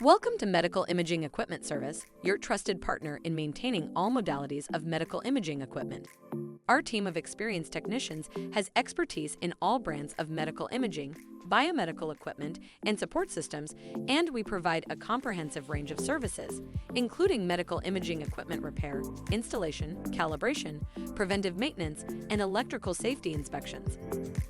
Welcome to Medical Imaging Equipment Service, your trusted partner in maintaining all modalities of medical imaging equipment. Our team of experienced technicians has expertise in all brands of medical imaging, biomedical equipment, and support systems, and we provide a comprehensive range of services, including medical imaging equipment repair, installation, calibration, preventive maintenance, and electrical safety inspections.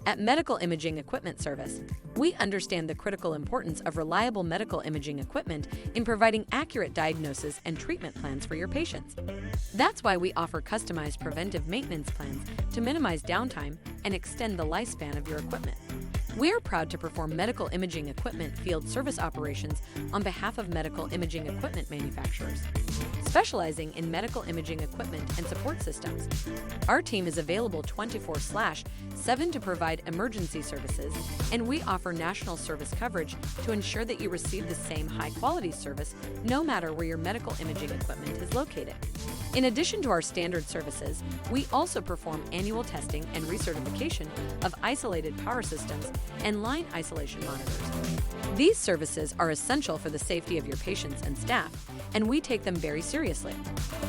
At Medical Imaging Equipment Service, we understand the critical importance of reliable medical imaging equipment in providing accurate diagnosis and treatment plans for your patients. That's why we offer customized preventive maintenance plans to minimize downtime and extend the lifespan of your equipment. We are proud to perform medical imaging equipment field service operations on behalf of medical imaging equipment manufacturers, specializing in medical imaging equipment and support systems. Our team is available 24/7 to provide emergency services, and we offer national service coverage to ensure that you receive the same high-quality service no matter where your medical imaging equipment is located. In addition to our standard services, we also perform annual testing and recertification of isolated power systems and line isolation monitors. These services are essential for the safety of your patients and staff, and we take them very seriously.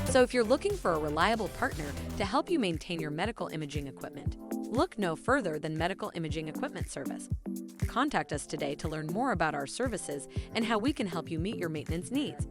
So if you're looking for a reliable partner to help you maintain your medical imaging equipment, look no further than Medical Imaging Equipment Service. Contact us today to learn more about our services and how we can help you meet your maintenance needs.